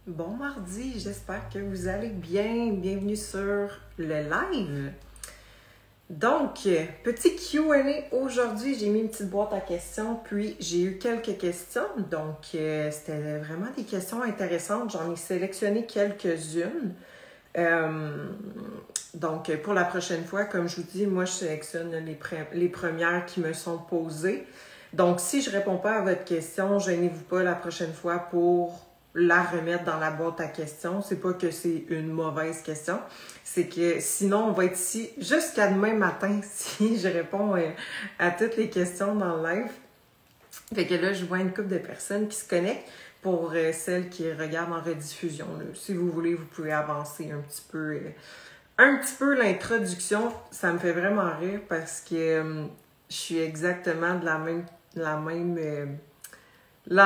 Bon mardi, j'espère que vous allez bien. Bienvenue sur le live. Donc, petit Q&A aujourd'hui. J'ai mis une petite boîte à questions, puis j'ai eu quelques questions. Donc, c'était vraiment des questions intéressantes. J'en ai sélectionné quelques-unes. Donc, pour la prochaine fois, comme je vous dis, moi, je sélectionne les premières qui me sont posées. Donc, si je ne réponds pas à votre question, gênez-vous pas la prochaine fois pour la remettre dans la boîte à questions. C'est pas que c'est une mauvaise question, c'est que sinon, on va être ici jusqu'à demain matin si je réponds à toutes les questions dans le live. Fait que là, je vois une couple de personnes qui se connectent pour celles qui regardent en rediffusion. Là. Si vous voulez, vous pouvez avancer un petit peu l'introduction. Ça me fait vraiment rire parce que je suis exactement de la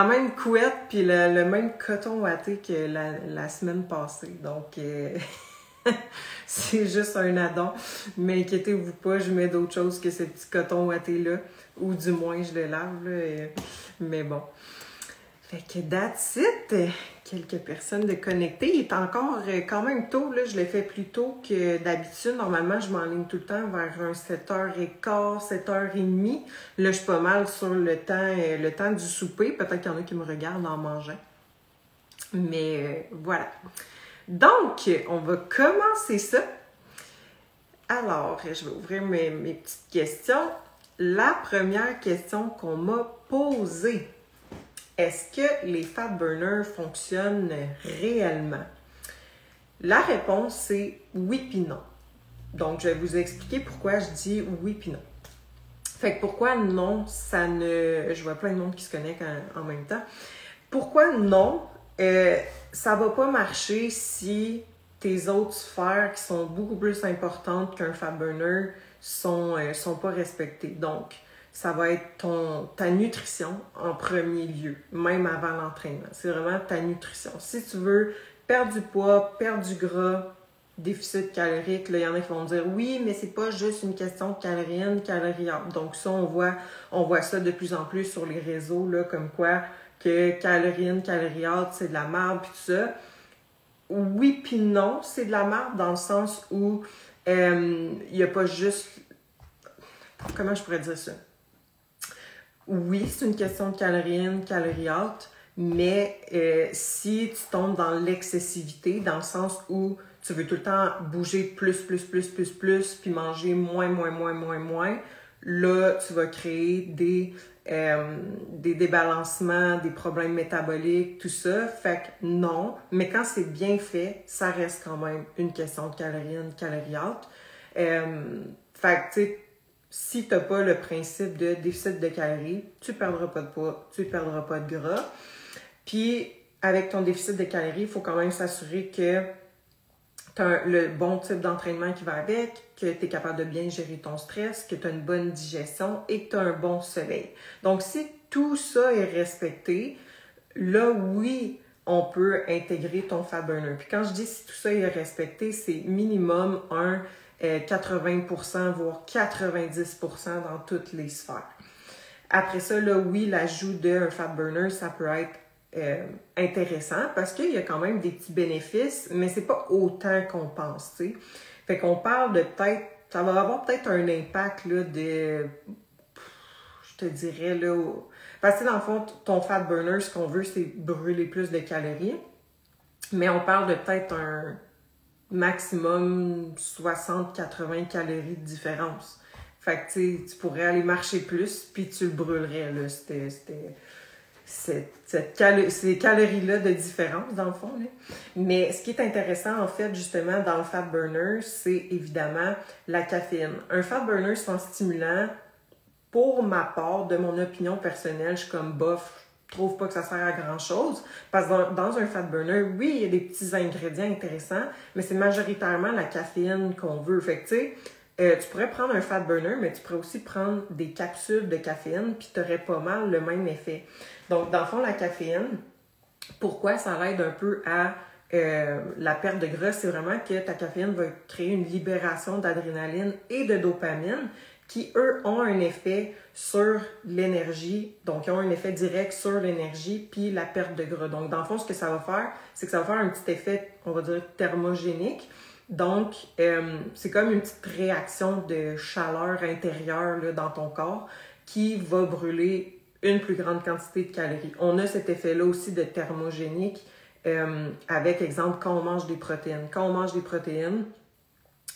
même couette puis le même coton watté que la semaine passée. Donc, c'est juste un addon. Mais inquiétez-vous pas, je mets d'autres choses que ce petit coton watté-là. Ou du moins, je le lave. Là, mais bon. Fait que that's it. Quelques personnes de connecter. Il est encore quand même tôt. Là, je l'ai fait plus tôt que d'habitude. Normalement, je m'enligne tout le temps vers un 7h15, 7h30. Là, je suis pas mal sur le temps du souper. Peut-être qu'il y en a qui me regardent en mangeant. Mais voilà. Donc, on va commencer ça. Alors, je vais ouvrir mes petites questions. La première question qu'on m'a posée. Est-ce que les fat burners fonctionnent réellement? La réponse, c'est oui puis non. Donc, je vais vous expliquer pourquoi je dis oui puis non. Fait que pourquoi non, ça ne... Je vois plein de monde qui se connectent en même temps. Pourquoi non? Ça va pas marcher si tes autres sphères qui sont beaucoup plus importantes qu'un fat burner sont pas respectées. Donc, ça va être ta nutrition en premier lieu, même avant l'entraînement. C'est vraiment ta nutrition. Si tu veux perdre du poids, perdre du gras, déficit calorique, là, il y en a qui vont dire oui, mais c'est pas juste une question de calories, calorique. Donc ça, on voit ça de plus en plus sur les réseaux, là, comme quoi que calories, calorique, c'est de la merde, puis tout ça. Oui, puis non, c'est de la merde dans le sens où il n'y a pas juste... Comment je pourrais dire ça? Oui, c'est une question de calories haute, mais si tu tombes dans l'excessivité, dans le sens où tu veux tout le temps bouger plus, puis manger moins, là, tu vas créer des débalancements, des problèmes métaboliques, tout ça. Fait que non, mais quand c'est bien fait, ça reste quand même une question de calories haute. Fait que, tu sais, si tu n'as pas le principe de déficit de calories, tu ne perdras pas de poids, tu ne perdras pas de gras. Puis, avec ton déficit de calories, il faut quand même s'assurer que tu as le bon type d'entraînement qui va avec, que tu es capable de bien gérer ton stress, que tu as une bonne digestion et que tu as un bon sommeil. Donc, si tout ça est respecté, là, oui, on peut intégrer ton fat burner. Puis quand je dis si tout ça est respecté, c'est minimum 80%, voire 90% dans toutes les sphères. Après ça, là, oui, l'ajout d'un fat burner, ça peut être intéressant parce qu'il y a quand même des petits bénéfices, mais c'est pas autant qu'on pense, tu sais. Fait qu'on parle de peut-être, ça va avoir peut-être un impact, là, je te dirais, là, parce que dans le fond, ton fat burner, ce qu'on veut, c'est brûler plus de calories, mais on parle de peut-être un maximum 60-80 calories de différence. Fait que, tu pourrais aller marcher plus, puis tu le brûlerais, là. Ces calories-là de différence, dans le fond. Là. Mais ce qui est intéressant, en fait, justement, dans le fat burner, c'est évidemment la caféine. Un fat burner sans stimulant, pour ma part, de mon opinion personnelle, je suis comme bof, je trouve pas que ça sert à grand-chose. Parce que dans un fat burner, oui, il y a des petits ingrédients intéressants, mais c'est majoritairement la caféine qu'on veut. Fait que, tu sais, tu pourrais prendre un fat burner, mais tu pourrais aussi prendre des capsules de caféine, puis tu aurais pas mal le même effet. Donc, dans le fond, la caféine, pourquoi ça aide un peu à la perte de gras, c'est vraiment que ta caféine va créer une libération d'adrénaline et de dopamine qui, eux, ont un effet sur l'énergie, donc ils ont un effet direct sur l'énergie puis la perte de gras. Donc, dans le fond, ce que ça va faire, c'est que ça va faire un petit effet, on va dire, thermogénique. Donc, c'est comme une petite réaction de chaleur intérieure là, dans ton corps qui va brûler une plus grande quantité de calories. On a cet effet-là aussi de thermogénique avec, exemple, quand on mange des protéines. Quand on mange des protéines,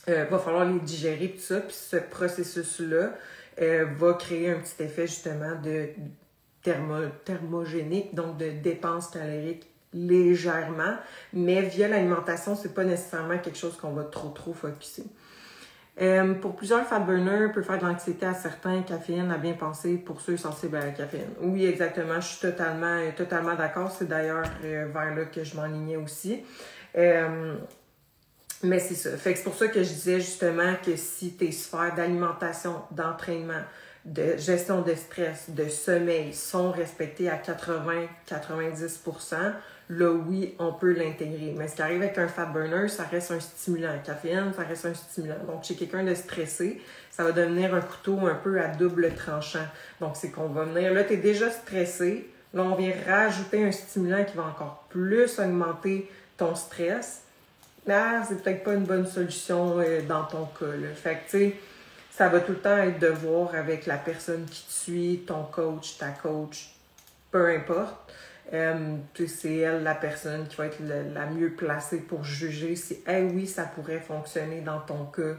va falloir les digérer, tout ça, puis ce processus-là va créer un petit effet justement de thermogénique, donc de dépense calorique légèrement, mais via l'alimentation, c'est pas nécessairement quelque chose qu'on va trop focusser. Pour plusieurs fat burners, peut faire de l'anxiété à certains, caféine à bien penser pour ceux sensibles à la caféine. Oui, exactement, je suis totalement d'accord. C'est d'ailleurs vers là que je m'enlignais aussi. Mais c'est ça. Fait que c'est pour ça que je disais justement que si tes sphères d'alimentation, d'entraînement, de gestion de stress, de sommeil sont respectées à 80-90%, là, oui, on peut l'intégrer. Mais ce qui arrive avec un fat burner, ça reste un stimulant. La caféine, ça reste un stimulant. Donc, chez quelqu'un de stressé, ça va devenir un couteau un peu à double tranchant. Donc, c'est qu'on va venir... Là, tu es déjà stressé. Là, on vient rajouter un stimulant qui va encore plus augmenter ton stress. Ah, c'est peut-être pas une bonne solution dans ton cas. Là. Fait que, tu sais, ça va tout le temps être de voir avec la personne qui te suit, ton coach, ta coach, peu importe. C'est elle, la personne, qui va être la mieux placée pour juger si, oui, ça pourrait fonctionner dans ton cas,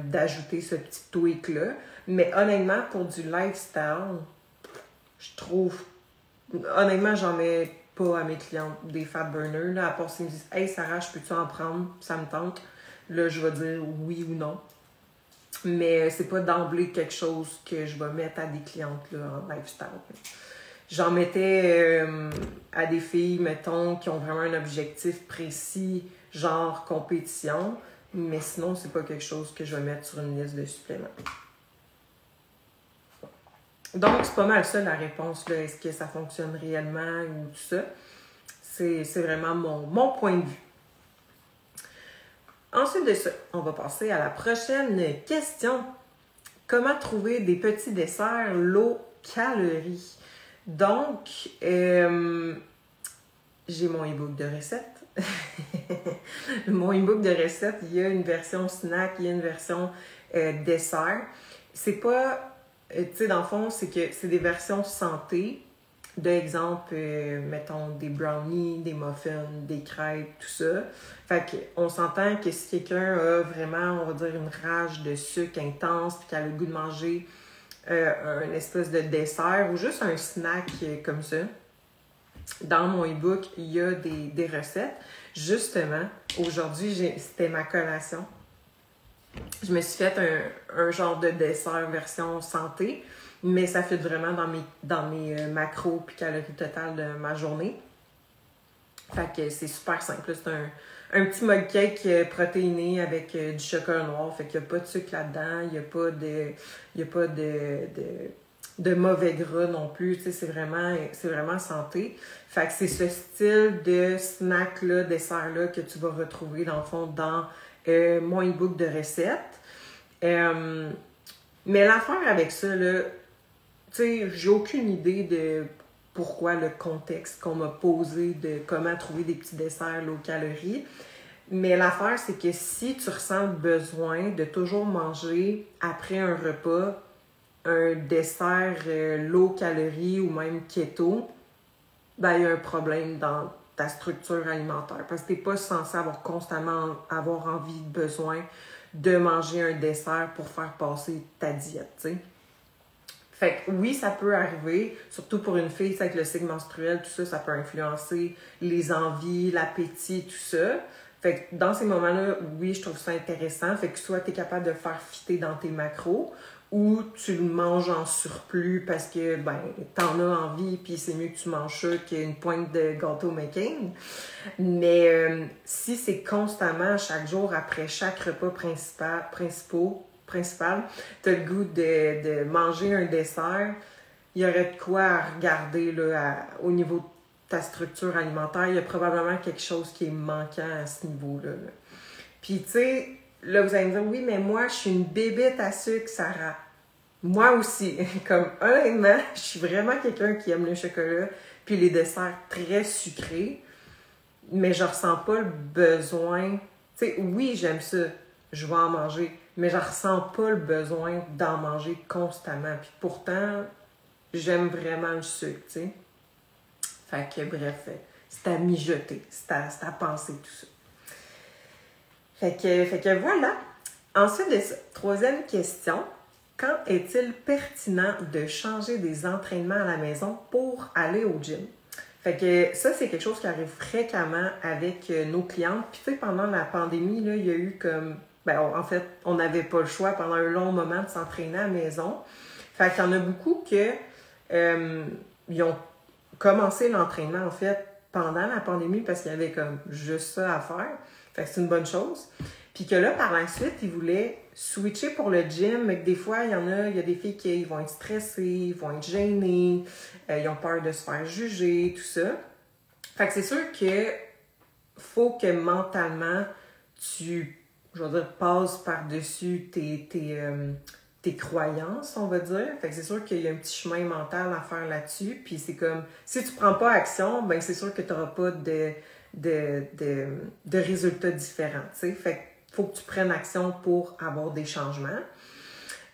d'ajouter ce petit tweak-là. Mais honnêtement, pour du lifestyle, je trouve... Honnêtement, j'en mets pas à mes clientes des fat burners, là, à part s'ils me disent « Hey Sarah, je peux-tu en prendre? Ça me tente. » Là, je vais dire oui ou non. Mais c'est pas d'emblée quelque chose que je vais mettre à des clientes là, en lifestyle. J'en mettais à des filles, mettons, qui ont vraiment un objectif précis, genre compétition, mais sinon, c'est pas quelque chose que je vais mettre sur une liste de suppléments. Donc, c'est pas mal ça la réponse, là. Est-ce que ça fonctionne réellement ou tout ça? C'est vraiment mon point de vue. Ensuite de ça, on va passer à la prochaine question. Comment trouver des petits desserts low calories? Donc, j'ai mon e-book de recettes. Mon e-book de recettes, il y a une version snack, il y a une version dessert. C'est pas... tu sais, dans le fond, c'est que c'est des versions santé. D'exemple, mettons, des brownies, des muffins, des crêpes, tout ça. Fait qu'on s'entend que si quelqu'un a vraiment, on va dire, une rage de sucre intense puis qu'elle a le goût de manger un espèce de dessert ou juste un snack comme ça, dans mon e-book, il y a des recettes. Justement, aujourd'hui, c'était ma collation. Je me suis fait un genre de dessert version santé, mais ça fait vraiment dans mes macros puis calories totales de ma journée. Fait que c'est super simple. C'est un petit mug cake protéiné avec du chocolat noir. Fait qu'il n'y a pas de sucre là-dedans. Il n'y a pas de mauvais gras non plus. Tu sais, c'est vraiment santé. Fait que c'est ce style de snack-là, dessert-là que tu vas retrouver dans le fond dans mon e-book de recettes. Mais l'affaire avec ça, là, tu sais, j'ai aucune idée de pourquoi le contexte qu'on m'a posé de comment trouver des petits desserts low calories. Mais l'affaire, c'est que si tu ressens le besoin de toujours manger après un repas un dessert low calories ou même keto, ben il y a un problème dans ta structure alimentaire parce que tu n'es pas censé constamment avoir envie, besoin de manger un dessert pour faire passer ta diète, tu sais. Fait que oui, ça peut arriver, surtout pour une fille, avec le cycle menstruel, tout ça, ça peut influencer les envies, l'appétit, tout ça. Fait que dans ces moments-là, oui, je trouve ça intéressant. Fait que soit tu es capable de le faire fitter dans tes macros ou tu le manges en surplus parce que, t'en as envie puis c'est mieux que tu manges ça qu'une pointe de gâteau making. Mais si c'est constamment, chaque jour, après chaque repas principal, tu as le goût de manger un dessert, il y aurait de quoi à regarder là, au niveau de ta structure alimentaire. Il y a probablement quelque chose qui est manquant à ce niveau-là. Là. Puis, tu sais, là, vous allez me dire, oui, mais moi, je suis une bébête à sucre, Sarah. Moi aussi. Comme, honnêtement, je suis vraiment quelqu'un qui aime le chocolat puis les desserts très sucrés, mais je ressens pas le besoin. Tu sais, oui, j'aime ça, je vais en manger, mais je ressens pas le besoin d'en manger constamment. Puis pourtant, j'aime vraiment le sucre, tu sais. Fait que, bref, c'est à mijoter, c'est à penser tout ça. Fait que voilà. Ensuite de ça, troisième question. Quand est-il pertinent de changer des entraînements à la maison pour aller au gym? Fait que ça, c'est quelque chose qui arrive fréquemment avec nos clientes. Puis tu sais, pendant la pandémie, là, il y a eu comme... en fait, on n'avait pas le choix pendant un long moment de s'entraîner à la maison. Fait qu'il y en a beaucoup que ils ont commencé l'entraînement, en fait, pendant la pandémie parce qu'il y avait comme juste ça à faire. Fait que c'est une bonne chose. Puis que là, par la suite, ils voulaient switcher pour le gym, mais que des fois, il y a des filles qui vont être stressées, ils vont être gênées, ils ont peur de se faire juger, tout ça. Fait que c'est sûr que faut que mentalement, je veux dire, passes par-dessus tes croyances, on va dire. Fait que c'est sûr qu'il y a un petit chemin mental à faire là-dessus. Puis c'est comme, si tu prends pas action, ben c'est sûr que tu n'auras pas de résultats différents, tu sais. Fait qu'il faut que tu prennes action pour avoir des changements.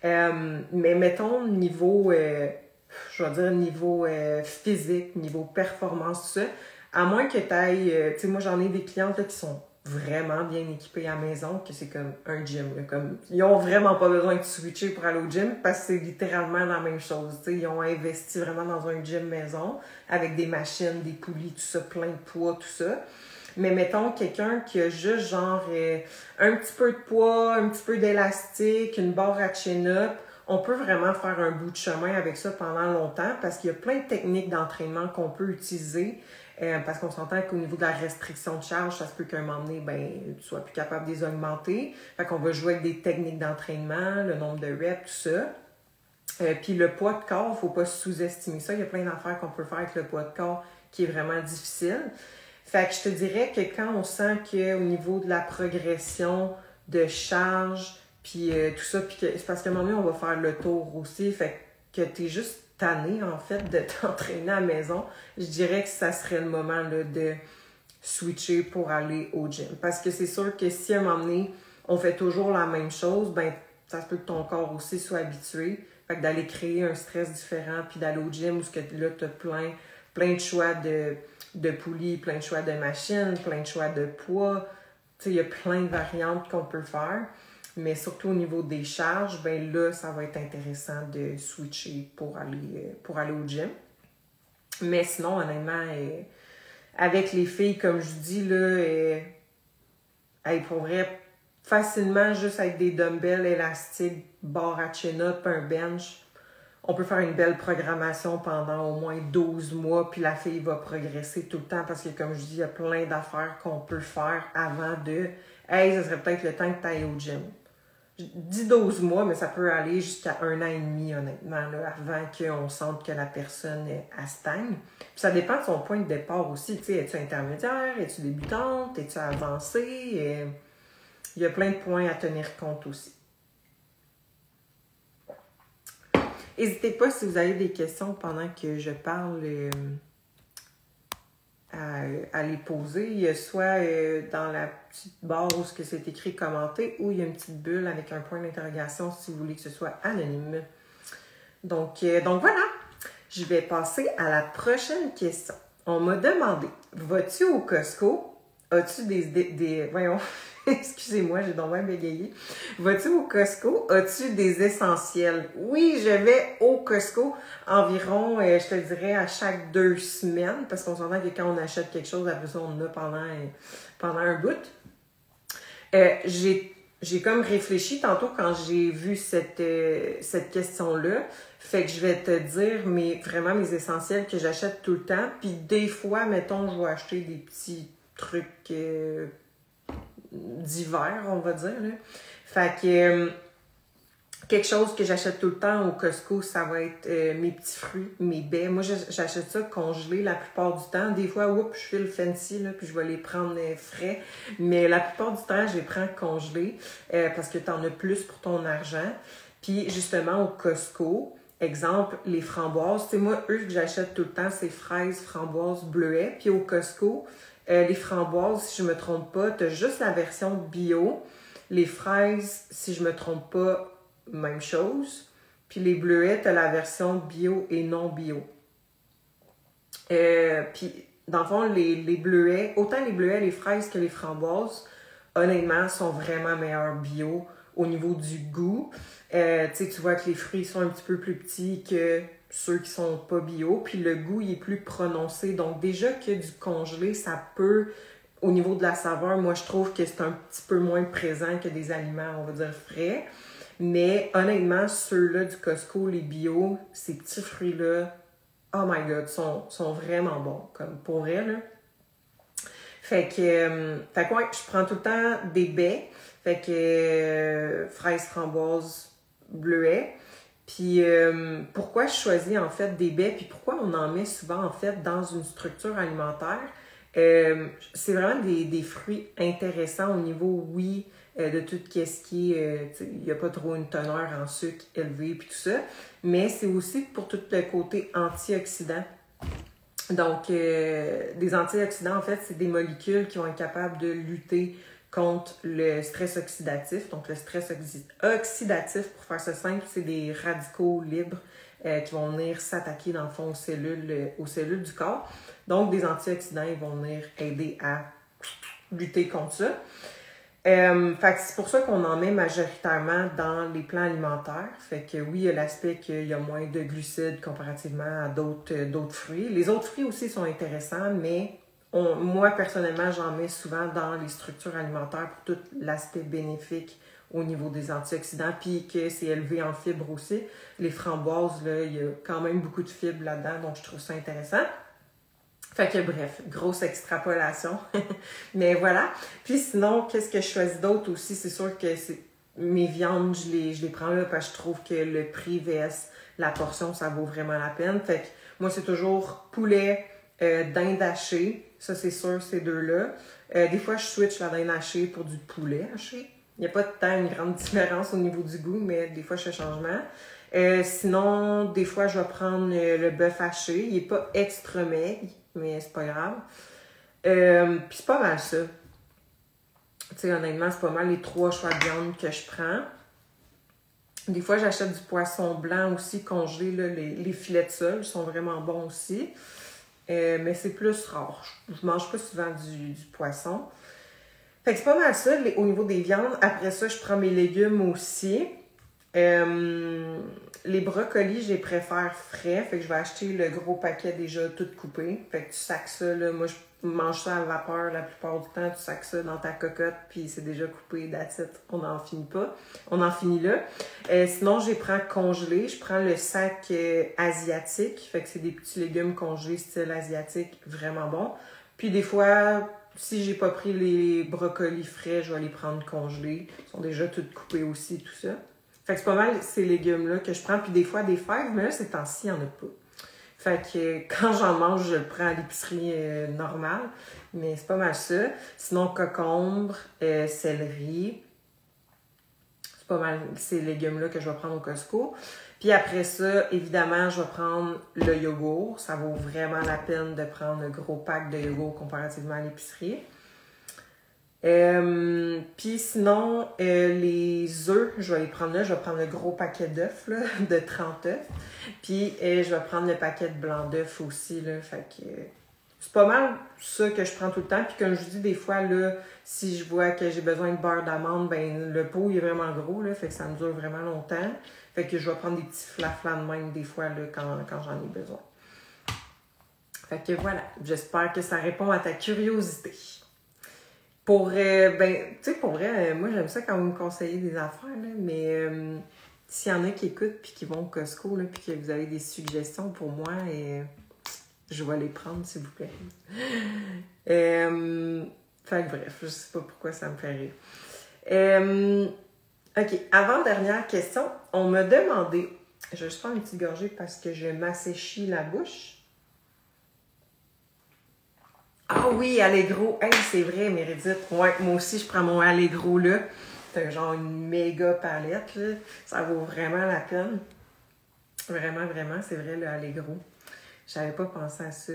Mais mettons niveau, je vais dire niveau physique, niveau performance, tout ça, à moins que tu ailles, tu sais, moi j'en ai des clientes là, qui sont vraiment bien équipées à la maison, que c'est comme un gym. Là, comme, ils ont vraiment pas besoin de switcher pour aller au gym parce que c'est littéralement la même chose. Tu sais, ils ont investi vraiment dans un gym maison avec des machines, des poulies, tout ça, plein de poids, tout ça. Mais mettons quelqu'un qui a juste genre un petit peu de poids, un petit peu d'élastique, une barre à chin-up, on peut vraiment faire un bout de chemin avec ça pendant longtemps parce qu'il y a plein de techniques d'entraînement qu'on peut utiliser. Parce qu'on s'entend qu'au niveau de la restriction de charge, ça se peut qu'à un moment donné, tu sois plus capable de les augmenter. Fait qu'on va jouer avec des techniques d'entraînement, le nombre de reps, tout ça. Puis le poids de corps, faut pas sous-estimer ça. Il y a plein d'affaires qu'on peut faire avec le poids de corps qui est vraiment difficile. Fait que je te dirais que quand on sent qu'au niveau de la progression de charge, puis tout ça, puis que c'est parce qu'à un moment donné, on va faire le tour aussi. Fait que t'es juste tanné, en fait, de t'entraîner à la maison, je dirais que ça serait le moment là, de switcher pour aller au gym. Parce que c'est sûr que si à un moment donné, on fait toujours la même chose, ça se peut que ton corps aussi soit habitué. Fait que d'aller créer un stress différent, puis d'aller au gym où là, tu as plein de choix de poulies, plein de choix de machines, plein de choix de poids. Tu sais, il y a plein de variantes qu'on peut faire. Mais surtout au niveau des charges, là, ça va être intéressant de switcher pour aller au gym. Mais sinon, honnêtement, avec les filles, comme je dis, là, elles pourraient facilement, juste avec des dumbbells élastiques, barre à chin-up, un bench, on peut faire une belle programmation pendant au moins 12 mois, puis la fille va progresser tout le temps parce que, comme je dis, il y a plein d'affaires qu'on peut faire avant de « Hey, ce serait peut-être le temps que tu ailles au gym ». Je dis 12 mois, mais ça peut aller jusqu'à 1 an et demi, honnêtement, là, avant qu'on sente que la personne elle stagne. Puis ça dépend de son point de départ aussi. Tu sais, es-tu intermédiaire? Es-tu débutante? Es-tu avancée? Il y a plein de points à tenir compte aussi. N'hésitez pas si vous avez des questions pendant que je parle à les poser. Il y a soit dans la petite barre où c'est écrit « Commenter » ou il y a une petite bulle avec un point d'interrogation si vous voulez que ce soit anonyme. Donc voilà, je vais passer à la prochaine question. On m'a demandé « Vas-tu au Costco? As-tu des voyons, excusez-moi, j'ai donc même bégayé. Vas-tu au Costco? As-tu des essentiels? » Oui, je vais au Costco environ, je te dirais, à chaque 2 semaines, parce qu'on s'entend que quand on achète quelque chose, après ça, on en a pendant un bout. J'ai comme réfléchi tantôt quand j'ai vu cette question-là. Fait que je vais te dire vraiment mes essentiels que j'achète tout le temps. Puis des fois, mettons, je vais acheter des petits trucs d'hiver, on va dire. Là. Fait Quelque chose que j'achète tout le temps au Costco, ça va être mes petits fruits, mes baies. Moi, j'achète ça congelé la plupart du temps. Des fois, oups, je fais le fancy, là, puis je vais les prendre frais. Mais la plupart du temps, je les prends congelés parce que tu en as plus pour ton argent. Puis, justement, au Costco, exemple, les framboises. Tu sais, moi, eux que j'achète tout le temps, c'est fraises, framboises, bleuets. Puis au Costco, les framboises, si je me trompe pas, tu as juste la version bio. Les fraises, si je me trompe pas, même chose. Puis les bleuets, tu as la version bio et non bio. Puis, dans le fond, les bleuets, autant les bleuets, les fraises que les framboises, honnêtement, sont vraiment meilleurs bio au niveau du goût. Tu vois que les fruits sont un petit peu plus petits que ceux qui sont pas bio. Puis le goût, il est plus prononcé. Donc, déjà que du congelé, ça peut, au niveau de la saveur, moi, je trouve que c'est un petit peu moins présent que des aliments, on va dire, frais. Mais honnêtement, ceux-là du Costco, les bio, ces petits fruits-là, oh my god, sont vraiment bons, comme pour vrai, là. Fait que ouais, je prends tout le temps des baies. Fait que fraises, framboises, bleuets. Puis pourquoi je choisis en fait des baies, puis pourquoi on en met souvent en fait dans une structure alimentaire, c'est vraiment des fruits intéressants au niveau, oui, de tout ce qui est, il n'y a pas trop une teneur en sucre élevé puis tout ça, mais c'est aussi pour tout le côté antioxydant. Donc, des antioxydants, en fait, c'est des molécules qui vont être capables de lutter contre le stress oxydatif. Donc, le stress oxydatif, pour faire ça simple, c'est des radicaux libres qui vont venir s'attaquer, dans le fond, aux cellules du corps. Donc, des antioxydants, ils vont venir aider à lutter contre ça. Fait que c'est pour ça qu'on en met majoritairement dans les plans alimentaires. Fait que oui, il y a l'aspect qu'il y a moins de glucides comparativement à d'autres fruits. Les autres fruits aussi sont intéressants, mais moi, personnellement, j'en mets souvent dans les structures alimentaires pour tout l'aspect bénéfique au niveau des antioxydants, puis que c'est élevé en fibres aussi. Les framboises, là, il y a quand même beaucoup de fibres là-dedans, donc je trouve ça intéressant. Fait que bref, grosse extrapolation. Mais voilà. Puis sinon, qu'est-ce que je choisis d'autre aussi? C'est sûr que mes viandes, je les prends là parce que je trouve que le prix vs la portion, ça vaut vraiment la peine. Fait que moi, c'est toujours poulet, dinde hachée. Ça, c'est sûr, ces deux-là. Des fois, je switch la dinde hachée pour du poulet haché. Il n'y a pas tant une grande différence au niveau du goût, mais des fois, je fais changement. Sinon, des fois, je vais prendre le bœuf haché. Il n'est pas extra maigre, mais c'est pas grave. Puis c'est pas mal ça. Tu sais, honnêtement, c'est pas mal les 3 choix de viande que je prends. Des fois, j'achète du poisson blanc aussi congelé. Là, les filets de sole sont vraiment bons aussi. Mais c'est plus rare. Je mange pas souvent du poisson. Fait que c'est pas mal ça au niveau des viandes. Après ça, je prends mes légumes aussi. Les brocolis, je les préfère frais. Fait que je vais acheter le gros paquet déjà tout coupé. Fait que tu sacs ça, là. Moi, je mange ça à vapeur la plupart du temps. Tu sacs ça dans ta cocotte, puis c'est déjà coupé, that's it. On n'en finit pas. On en finit là. Sinon, je les prends congelés. Je prends le sac asiatique. Fait que c'est des petits légumes congelés style asiatique, vraiment bon. Puis des fois, si j'ai pas pris les brocolis frais, je vais les prendre congelés. Ils sont déjà tous coupés aussi, tout ça. Fait que c'est pas mal ces légumes-là que je prends. Puis des fois, des fèves, mais là, ces temps-ci, il n'y en a pas. Fait que quand j'en mange, je le prends à l'épicerie normale. Mais c'est pas mal ça. Sinon, concombre, céleri. C'est pas mal ces légumes-là que je vais prendre au Costco. Puis après ça, évidemment, je vais prendre le yogourt. Ça vaut vraiment la peine de prendre un gros pack de yogourt comparativement à l'épicerie. Puis sinon, les œufs, je vais les prendre là. Je vais prendre le gros paquet d'œufs, là, de 30 œufs. Puis je vais prendre le paquet de blanc d'œufs aussi, là. Fait que c'est pas mal ça que je prends tout le temps. Puis comme je vous dis, des fois, là, si je vois que j'ai besoin de beurre d'amande, ben le pot il est vraiment gros, là. Fait que ça me dure vraiment longtemps. Fait que je vais prendre des petits flaflans de même des fois, là, quand j'en ai besoin. Fait que voilà. J'espère que ça répond à ta curiosité. Pour, pour vrai, moi, j'aime ça quand vous me conseillez des affaires, là, mais s'il y en a qui écoutent puis qui vont au Costco, là, puis que vous avez des suggestions pour moi, je vais les prendre, s'il vous plaît. Fait que bref, je sais pas pourquoi ça me fait rire. OK, avant-dernière question. On m'a demandé... Je vais juste prendre une petite gorgée parce que je m'asséchis la bouche. Ah oui, Allegro. Hey, c'est vrai, Meredith. Ouais, moi aussi, je prends mon Allegro là. C'est genre une méga palette, là. Ça vaut vraiment la peine. Vraiment, vraiment, c'est vrai, le Allegro. J'avais pas pensé à ça.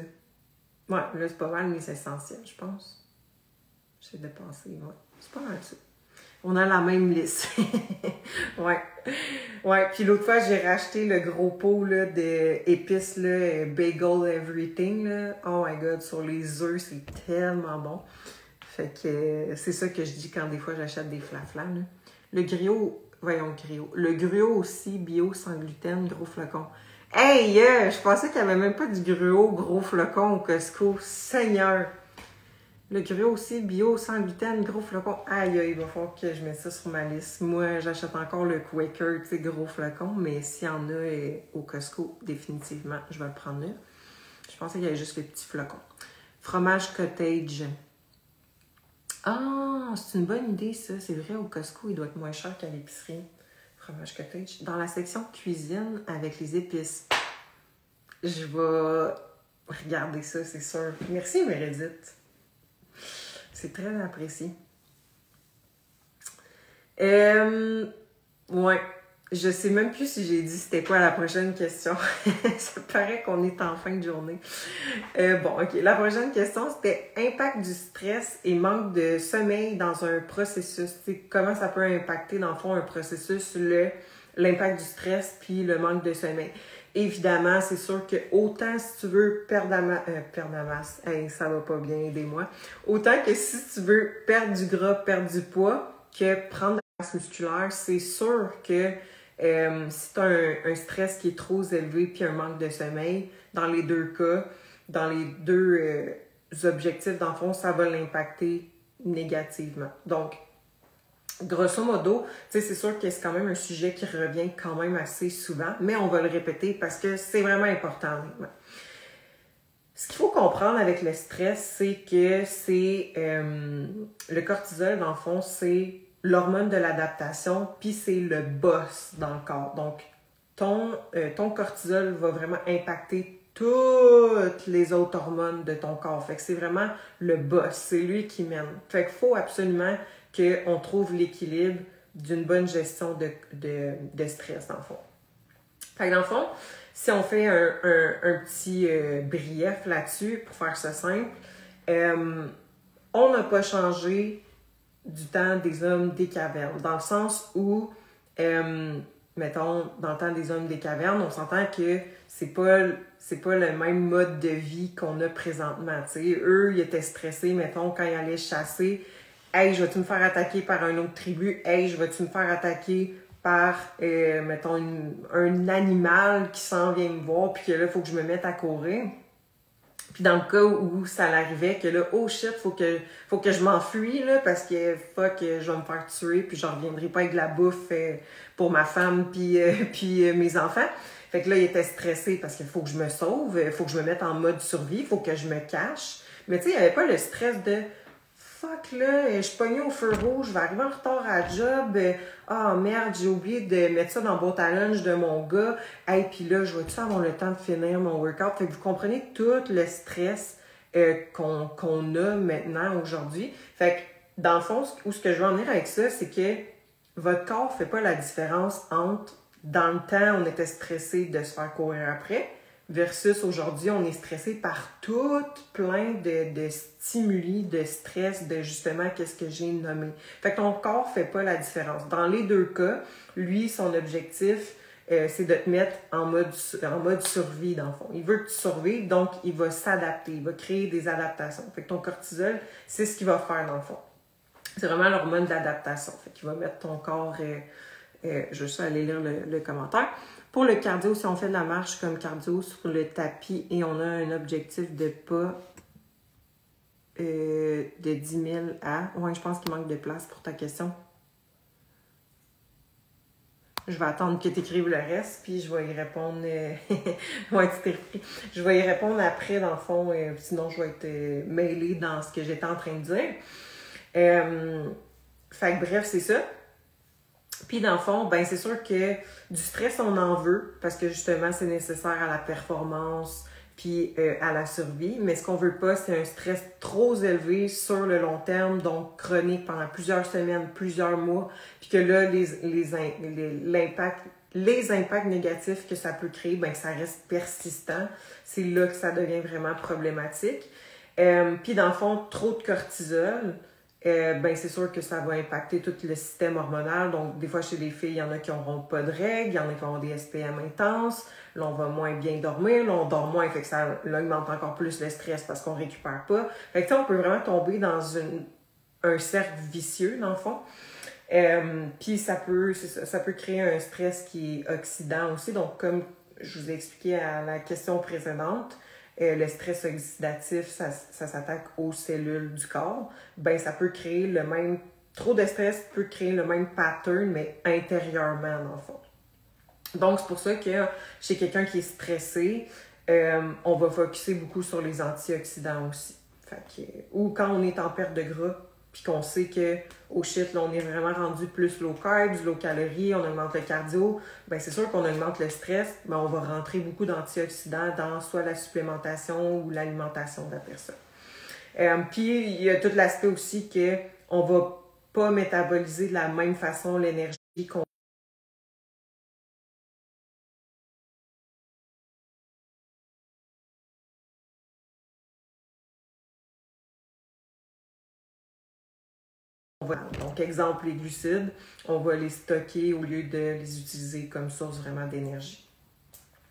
Ouais, là, c'est pas mal mes essentiels, je pense. J'essaie de penser, ouais. C'est pas mal ça. On a la même liste. Ouais. Ouais, puis l'autre fois, j'ai racheté le gros pot là, d'épices, là, Bagel Everything, là. Oh my God, sur les œufs, c'est tellement bon. Fait que c'est ça que je dis quand des fois j'achète des flaflas, là. Le griot, voyons le griot. Le gruau aussi, bio, sans gluten, gros flocon. Hey, je pensais qu'il n'y avait même pas du gruau, gros flocon au Costco. Seigneur! Le gruau aussi, bio, sans gluten, gros flocon. Aïe, il va falloir que je mette ça sur ma liste. Moi, j'achète encore le Quaker, tu sais, gros flocon, mais s'il y en a au Costco, définitivement, je vais le prendre là. Je pensais qu'il y avait juste les petits flocons. Fromage cottage. Ah, c'est une bonne idée, ça. C'est vrai, au Costco, il doit être moins cher qu'à l'épicerie. Fromage cottage. Dans la section cuisine avec les épices. Je vais regarder ça, c'est sûr. Merci, Meredith. C'est très apprécié. Ouais. Je sais même plus si j'ai dit c'était quoi la prochaine question. Ça paraît qu'on est en fin de journée. Bon, OK. La prochaine question, c'était impact du stress et manque de sommeil dans un processus. T'sais, comment ça peut impacter, dans le fond, un processus, l'impact du stress puis le manque de sommeil. Évidemment, c'est sûr que autant si tu veux perdre la masse, hey, ça va pas bien, aidez-moi. Autant que si tu veux perdre du gras, perdre du poids, que prendre de la masse musculaire, c'est sûr que si tu as un stress qui est trop élevé puis un manque de sommeil, dans les deux cas, dans les deux objectifs, dans le fond, ça va l'impacter négativement. Donc, grosso modo, tu sais, c'est sûr que c'est quand même un sujet qui revient quand même assez souvent, mais on va le répéter parce que c'est vraiment important, honnêtement. Ce qu'il faut comprendre avec le stress, c'est que c'est le cortisol, dans le fond, c'est l'hormone de l'adaptation, puis c'est le boss dans le corps. Donc, ton cortisol va vraiment impacter toutes les autres hormones de ton corps. Fait que c'est vraiment le boss, c'est lui qui mène. Fait qu'il faut absolument qu'on trouve l'équilibre d'une bonne gestion de stress, dans le fond. Fait que dans le fond, si on fait un petit brief là-dessus, pour faire ça simple, on n'a pas changé du temps des hommes des cavernes, dans le sens où, mettons, dans le temps des hommes des cavernes, on s'entend que c'est pas le même mode de vie qu'on a présentement. T'sais. Eux, ils étaient stressés, mettons, quand ils allaient chasser. Hey, je vais-tu me faire attaquer par une autre tribu? Hey, je vais-tu me faire attaquer par, mettons, un animal qui s'en vient me voir, puis que là, il faut que je me mette à courir. Puis dans le cas où ça l'arrivait, que là, oh shit, faut que je m'enfuis, là, parce que fuck, je vais me faire tuer, puis j'en reviendrai pas avec de la bouffe pour ma femme, puis mes enfants. Fait que là, il était stressé parce qu'il faut que je me sauve, il faut que je me mette en mode survie, il faut que je me cache. Mais tu sais, il n'y avait pas le stress de fuck là, je suis pognée au feu rouge, je vais arriver en retard à la job. Ah merde, j'ai oublié de mettre ça dans le boîte à lunch de mon gars. Hey, puis là, je vais-tu avoir le temps de finir mon workout? Fait que vous comprenez tout le stress qu'on a maintenant, aujourd'hui. Fait que, dans le fond, ce que je veux en venir avec ça, c'est que votre corps fait pas la différence entre, dans le temps, on était stressé de se faire courir après, versus aujourd'hui, on est stressé par tout plein de stimuli, de stress, de justement qu'est-ce que j'ai nommé. Fait que ton corps fait pas la différence. Dans les deux cas, lui, son objectif, c'est de te mettre en mode survie, dans le fond. Il veut que tu survives, donc il va s'adapter, il va créer des adaptations. Fait que ton cortisol, c'est ce qu'il va faire, dans le fond. C'est vraiment l'hormone d'adaptation. Fait qu'il va mettre ton corps... je vais juste aller lire le commentaire. Pour le cardio, si on fait de la marche comme cardio sur le tapis et on a un objectif de pas de 10 000 à... Ouais, je pense qu'il manque de place pour ta question. Je vais attendre que tu écrives le reste, puis je vais y répondre... ouais, tu t'es repris. Je vais y répondre après, dans le fond, sinon je vais être mêlée dans ce que j'étais en train de dire. Fait que bref, c'est ça. Puis dans le fond, ben c'est sûr que du stress, on en veut parce que justement, c'est nécessaire à la performance puis à la survie. Mais ce qu'on veut pas, c'est un stress trop élevé sur le long terme, donc chronique pendant plusieurs semaines, plusieurs mois, puis que là, les impacts négatifs que ça peut créer, ben ça reste persistant. C'est là que ça devient vraiment problématique. Puis dans le fond, trop de cortisol, ben c'est sûr que ça va impacter tout le système hormonal. Donc, des fois, chez les filles, il y en a qui n'auront pas de règles, il y en a qui auront des SPM intenses. Là, on va moins bien dormir, là, on dort moins, fait que ça augmente encore plus le stress parce qu'on récupère pas. Fait que on peut vraiment tomber dans un cercle vicieux, dans le fond. Puis ça peut créer un stress qui est oxydant aussi. Donc, comme je vous ai expliqué à la question précédente, le stress oxydatif, ça s'attaque aux cellules du corps. Ben, ça peut créer le même... Trop de stress peut créer le même pattern, mais intérieurement, dans le fond. Donc, c'est pour ça que chez quelqu'un qui est stressé, on va focuser beaucoup sur les antioxydants aussi. Fait que, ou quand on est en perte de gras, puis qu'on sait que, oh shit, là, on est vraiment rendu plus low carb, low calories, on augmente le cardio, ben c'est sûr qu'on augmente le stress, mais on va rentrer beaucoup d'antioxydants dans soit la supplémentation ou l'alimentation de la personne. Puis, il y a tout l'aspect aussi qu'on ne va pas métaboliser de la même façon l'énergie qu'on Donc, exemple, les glucides, on va les stocker au lieu de les utiliser comme source vraiment d'énergie.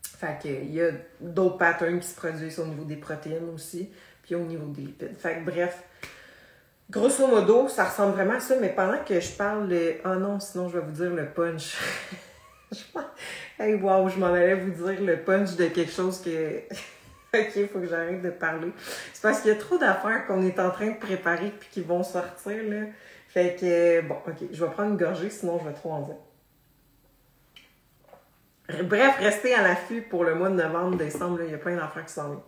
Fait qu'il y a d'autres patterns qui se produisent au niveau des protéines aussi, puis au niveau des lipides. Fait que bref, grosso modo, ça ressemble vraiment à ça, mais pendant que je parle oh non, sinon je vais vous dire le punch. Hey, wow, je m'en allais vous dire le punch de quelque chose que... OK, il faut que j'arrête de parler. C'est parce qu'il y a trop d'affaires qu'on est en train de préparer puis qui vont sortir, là. Fait que, bon, OK, je vais prendre une gorgée, sinon je vais trop en dire. Bref, restez à l'affût pour le mois de novembre, décembre, là, il y a plein d'affaires qui s'en viennent.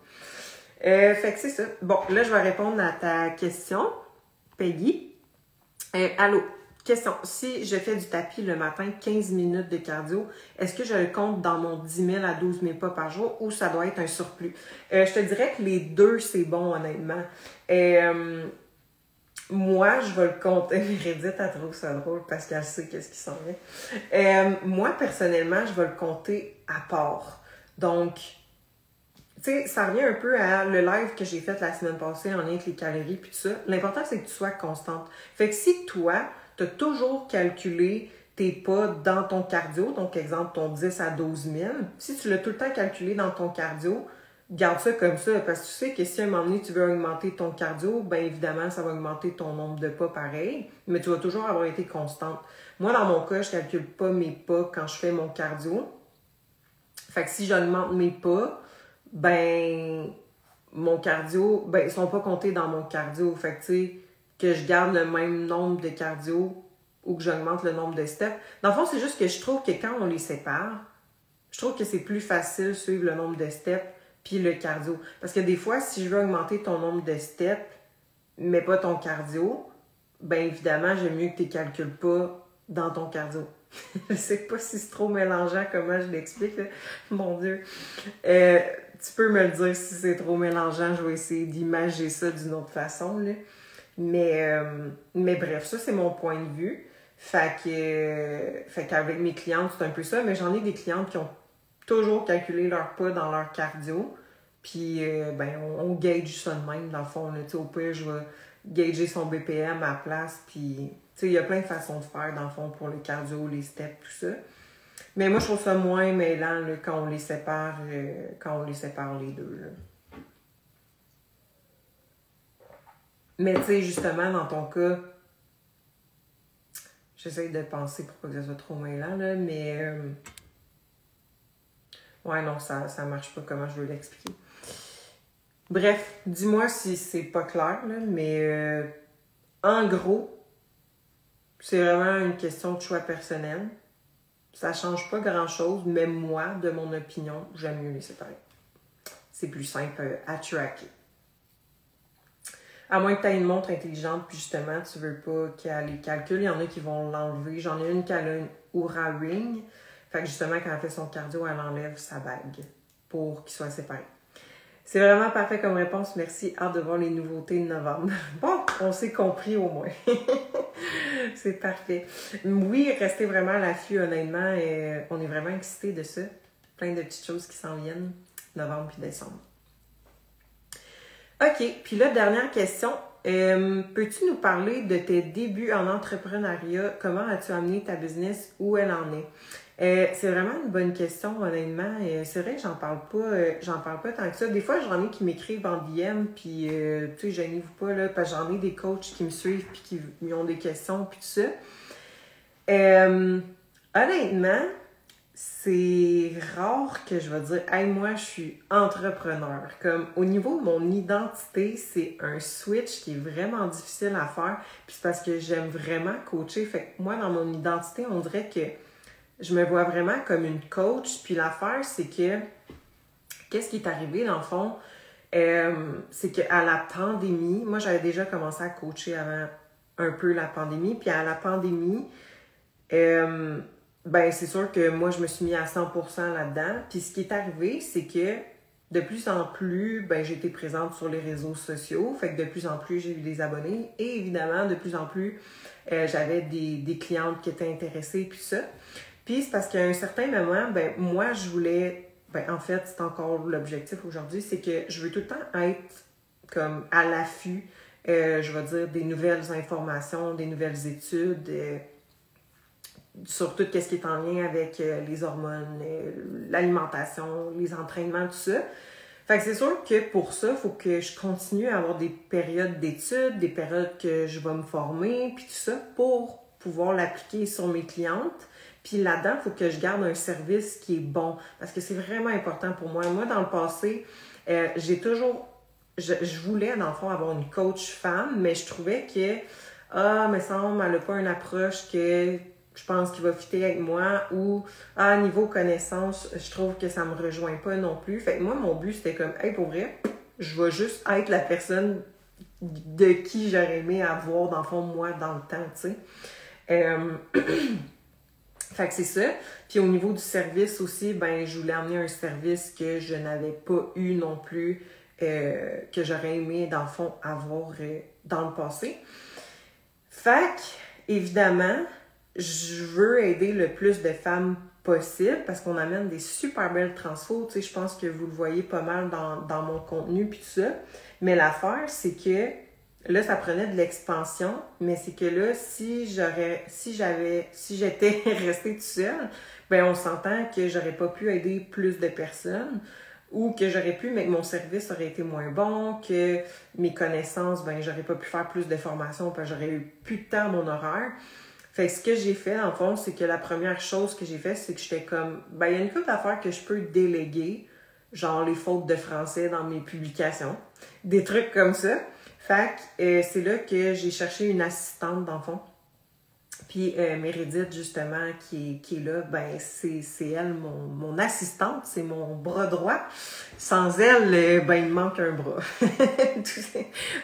Fait que c'est ça. Bon, là, je vais répondre à ta question, Peggy. Allô, question. Si je fais du tapis le matin, 15 minutes de cardio, est-ce que je le compte dans mon 10 000 à 12 000 pas par jour ou ça doit être un surplus? Je te dirais que les deux, c'est bon, honnêtement. Moi, je vais le compter. Meredith, elle trouve ça drôle parce qu'elle sait qu'est-ce qui s'en vient. Moi, personnellement, je vais le compter à part. Donc, tu sais, ça revient un peu à le live que j'ai fait la semaine passée en lien avec les calories puis tout ça. L'important, c'est que tu sois constante. Fait que si toi, tu as toujours calculé tes pas dans ton cardio, donc exemple, ton 10 à 12 000, si tu l'as tout le temps calculé dans ton cardio, garde ça comme ça, parce que tu sais que si à un moment donné, tu veux augmenter ton cardio, bien évidemment, ça va augmenter ton nombre de pas pareil, mais tu vas toujours avoir été constante. Moi, dans mon cas, je ne calcule pas mes pas quand je fais mon cardio. Fait que si j'augmente mes pas, ben mon cardio, ben ils sont pas comptés dans mon cardio. Fait que tu sais, que je garde le même nombre de cardio ou que j'augmente le nombre de steps. Dans le fond, c'est juste que je trouve que quand on les sépare, je trouve que c'est plus facile de suivre le nombre de steps puis le cardio. Parce que des fois, si je veux augmenter ton nombre de steps, mais pas ton cardio, ben évidemment, j'aime mieux que tu ne calcules pas dans ton cardio. Je sais pas si c'est trop mélangeant comment je l'explique, là. Mon Dieu. Tu peux me le dire si c'est trop mélangeant, je vais essayer d'imager ça d'une autre façon, là. Mais bref, ça c'est mon point de vue. Fait qu'avec mes clientes, c'est un peu ça, mais j'en ai des clientes qui ont toujours calculé leur pas dans leur cardio. Puis, ben, on gauge ça de même, dans le fond. Là, au pire, je vais gager son BPM à la place. Puis, il y a plein de façons de faire, dans le fond, pour le cardio, les steps, tout ça. Mais moi, je trouve ça moins mêlant là, quand on les sépare, les deux. Là. Mais, tu sais, justement, dans ton cas, j'essaie de penser pour pas que ça soit trop mêlant, là, mais... ouais, non, ça marche pas comment je veux l'expliquer. Bref, dis-moi si c'est pas clair, là, mais en gros, c'est vraiment une question de choix personnel. Ça change pas grand-chose, mais moi, de mon opinion, j'aime mieux les séparer. C'est plus simple à tracker. À moins que tu aies une montre intelligente, puis justement, tu veux pas qu'elle les calcule. Il y en a qui vont l'enlever. J'en ai une qui a une Oura Ring. Fait que justement, quand elle fait son cardio, elle enlève sa bague pour qu'il soit séparé. C'est vraiment parfait comme réponse. Merci. Hâte de voir les nouveautés de novembre. Bon, on s'est compris au moins. C'est parfait. Oui, restez vraiment à l'affût, honnêtement. On est vraiment excités de ça. Plein de petites choses qui s'en viennent, novembre puis décembre. OK, puis là, dernière question. Peux-tu nous parler de tes débuts en entrepreneuriat? Comment as-tu amené ta business? Où elle en est? C'est vraiment une bonne question, honnêtement. C'est vrai que j'en parle pas tant que ça. Des fois, j'en ai qui m'écrivent en DM, puis tu sais, gênez-vous pas, là, parce que j'en ai des coachs qui me suivent, puis qui ont des questions, puis tout ça. Honnêtement, c'est rare que je vais dire « Hey, moi, je suis entrepreneur ». Comme au niveau de mon identité, c'est un switch qui est vraiment difficile à faire. Puis c'est parce que j'aime vraiment coacher. Fait que moi, dans mon identité, on dirait que je me vois vraiment comme une coach. Puis l'affaire, c'est que qu'est-ce qui est arrivé dans le fond? C'est qu'à la pandémie, moi, j'avais déjà commencé à coacher avant un peu la pandémie. Puis à la pandémie, ben c'est sûr que moi, je me suis mis à 100% là-dedans. Puis ce qui est arrivé, c'est que de plus en plus, ben j'ai été présente sur les réseaux sociaux. Fait que de plus en plus, j'ai eu des abonnés. Et évidemment, de plus en plus, j'avais des clientes qui étaient intéressées, puis ça. Puis c'est parce qu'à un certain moment, ben moi, je voulais... Ben en fait, c'est encore l'objectif aujourd'hui, c'est que je veux tout le temps être comme à l'affût, je vais dire, des nouvelles informations, des nouvelles études... sur tout ce qui est en lien avec les hormones, l'alimentation, les entraînements, tout ça. Fait que c'est sûr que pour ça, il faut que je continue à avoir des périodes d'études, des périodes que je vais me former, puis tout ça, pour pouvoir l'appliquer sur mes clientes. Puis là-dedans, il faut que je garde un service qui est bon, parce que c'est vraiment important pour moi. Moi, dans le passé, j'ai toujours... Je voulais, dans le fond, avoir une coach femme, mais je trouvais que, me semble, elle n'a pas une approche que... je pense qu'il va fitter avec moi, ou niveau connaissance, je trouve que ça me rejoint pas non plus. Fait que moi, mon but, c'était comme, hey, pour vrai, je vais juste être la personne de qui j'aurais aimé avoir, dans le fond, moi, dans le temps, tu sais. Fait que c'est ça. Puis au niveau du service aussi, ben je voulais amener un service que je n'avais pas eu non plus, que j'aurais aimé, dans le fond, avoir dans le passé. Fait que, évidemment, je veux aider le plus de femmes possible parce qu'on amène des super belles transfos. Tu sais, je pense que vous le voyez pas mal dans mon contenu puis tout ça. Mais l'affaire, c'est que là, ça prenait de l'expansion, mais c'est que là, si j'étais restée toute seule, ben on s'entend que j'aurais pas pu aider plus de personnes ou que j'aurais pu, mais que mon service aurait été moins bon, que mes connaissances, ben j'aurais pas pu faire plus de formations parce que j'aurais eu plus de temps à mon horaire. Fait que ce que j'ai fait, en fond, c'est que la première chose que j'ai fait, c'est que j'étais comme, ben, il y a une couple d'affaires que je peux déléguer, genre les fautes de français dans mes publications, des trucs comme ça. Fait que c'est là que j'ai cherché une assistante, dans le fond. Puis Mérédith, justement, qui est là, ben c'est elle, mon assistante, c'est mon bras droit. Sans elle, ben il me manque un bras,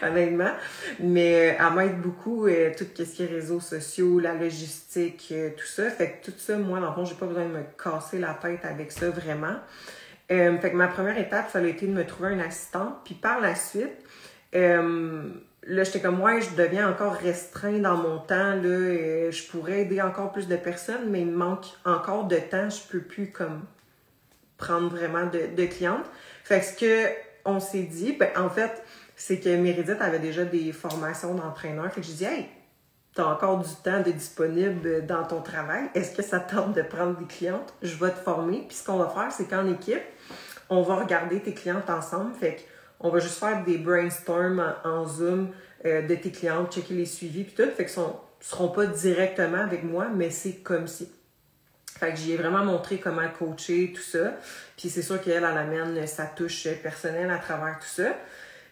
honnêtement. Mais elle m'aide beaucoup, tout ce qui est réseaux sociaux, la logistique, tout ça. Fait que tout ça, moi, dans le fond, j'ai pas besoin de me casser la tête avec ça, vraiment. Fait que ma première étape, ça a été de me trouver une assistante. Puis par la suite, là, j'étais comme, ouais, je deviens encore restreint dans mon temps, là, je pourrais aider encore plus de personnes, mais il me manque encore de temps, je peux plus, comme, prendre vraiment de clientes. Fait que ce qu'on s'est dit, ben, en fait, c'est que Mérédith avait déjà des formations d'entraîneur, fait que j'ai dit, hey, t'as encore du temps de disponible dans ton travail, est-ce que ça te tente de prendre des clientes? Je vais te former, puis ce qu'on va faire, c'est qu'en équipe, on va regarder tes clientes ensemble, fait que on va juste faire des brainstorms en Zoom de tes clientes, checker les suivis puis tout. Fait qu'ils ne seront pas directement avec moi, mais c'est comme si. Fait que j'y ai vraiment montré comment coacher, tout ça. Puis c'est sûr qu'elle amène sa touche personnelle à travers tout ça.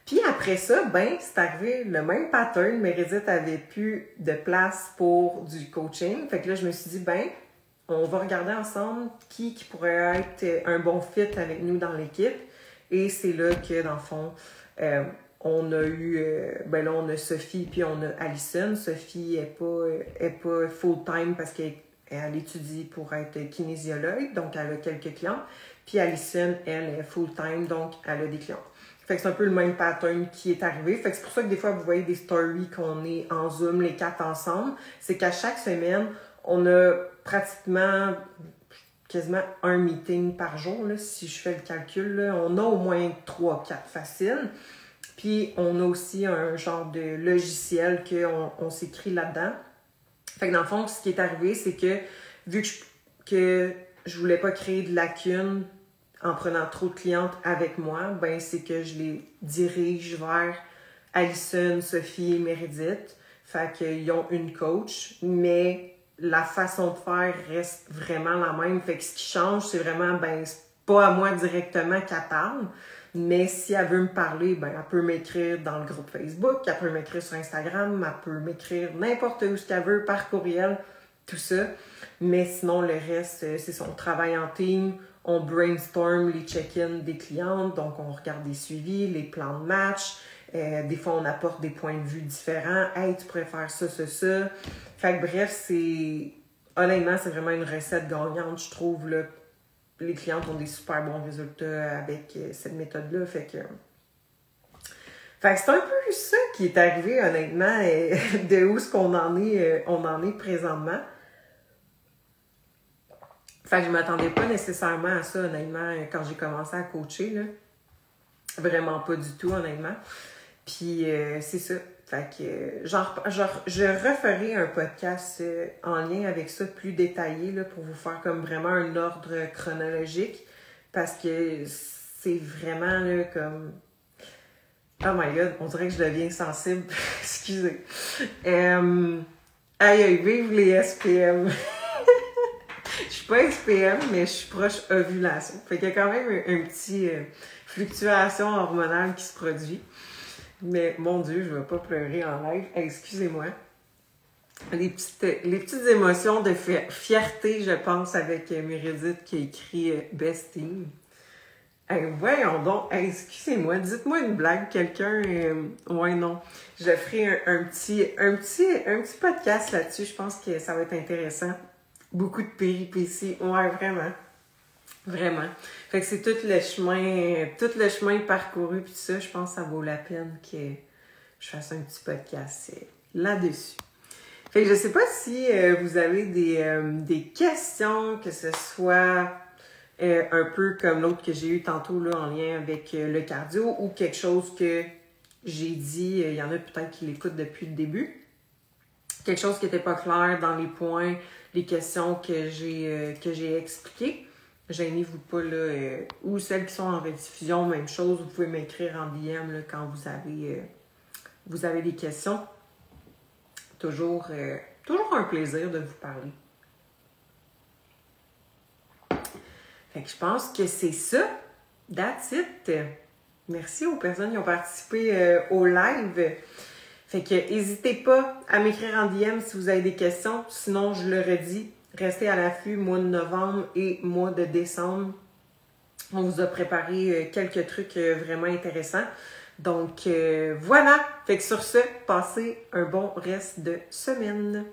Puis après ça, ben, c'est arrivé le même pattern. Mérédith avait plus de place pour du coaching. Fait que là, je me suis dit, ben, on va regarder ensemble qui pourrait être un bon fit avec nous dans l'équipe. Et c'est là que, dans le fond, on a eu, ben là, on a Sophie puis on a Alison. Sophie est pas full-time parce qu'elle étudie pour être kinésiologue, donc elle a quelques clients. Puis Alison, elle est full-time, donc elle a des clients. Fait que c'est un peu le même pattern qui est arrivé. Fait que c'est pour ça que des fois, vous voyez des stories qu'on est en Zoom, les 4 ensemble. C'est qu'à chaque semaine, on a pratiquement quasiment un meeting par jour, là, si je fais le calcul. Là. On a au moins 3-4 faciles. Puis, on a aussi un genre de logiciel qu'on s'écrit là-dedans. Fait que dans le fond, ce qui est arrivé, c'est que vu que je voulais pas créer de lacunes en prenant trop de clientes avec moi, ben c'est que je les dirige vers Alison, Sophie et Meredith. Fait qu'ils ont une coach, mais la façon de faire reste vraiment la même. Fait que ce qui change, c'est vraiment, ben, c'est pas à moi directement qu'elle parle, mais si elle veut me parler, ben, elle peut m'écrire dans le groupe Facebook, elle peut m'écrire sur Instagram, elle peut m'écrire n'importe où ce qu'elle veut, par courriel, tout ça. Mais sinon, le reste, c'est son travail en team. On brainstorm les check-ins des clientes, donc on regarde les suivis, les plans de match. Des fois, on apporte des points de vue différents. « Hey, tu préfères ça, ça, ça. » Fait que bref, honnêtement, c'est vraiment une recette gagnante, je trouve. Là. Les clientes ont des super bons résultats avec cette méthode-là. Fait que c'est un peu ça qui est arrivé, honnêtement, de où est-ce qu'on en est présentement. Fait que je m'attendais pas nécessairement à ça, honnêtement, quand j'ai commencé à coacher, là. Vraiment pas du tout, honnêtement. Puis, c'est ça. Fait que, je referai un podcast en lien avec ça, plus détaillé, là, pour vous faire comme vraiment un ordre chronologique. Parce que c'est vraiment, là, comme... Oh my God, on dirait que je deviens sensible. Excusez. Aïe, vive les SPM. Je suis pas SPM, mais je suis proche ovulation. Fait qu'il y a quand même un petit fluctuation hormonale qui se produit. Mais mon Dieu, je vais pas pleurer en live. Excusez-moi. Les petites émotions de fierté, je pense, avec Meredith qui a écrit Best Team. Voyons donc, excusez-moi, dites-moi une blague, quelqu'un. Ouais, non. Je ferai un petit podcast là-dessus. Je pense que ça va être intéressant. Beaucoup de péripéties. Ouais, vraiment. Vraiment. Fait que c'est tout le chemin parcouru puis tout ça, je pense que ça vaut la peine que je fasse un petit podcast là-dessus. Fait que je sais pas si vous avez des questions, que ce soit un peu comme l'autre que j'ai eu tantôt là, en lien avec le cardio ou quelque chose que j'ai dit, il y en a peut-être qui l'écoutent depuis le début. Quelque chose qui n'était pas clair dans les points, les questions que j'ai expliquées. Gênez-vous pas, là, ou celles qui sont en rediffusion, même chose, vous pouvez m'écrire en DM là, quand vous avez des questions. Toujours un plaisir de vous parler. Fait que je pense que c'est ça. That's it. Merci aux personnes qui ont participé au live. Fait que n'hésitez pas à m'écrire en DM si vous avez des questions. Sinon, je le redis, restez à l'affût, mois de novembre et mois de décembre. On vous a préparé quelques trucs vraiment intéressants. Donc, voilà. Fait que sur ce, passez un bon reste de semaine.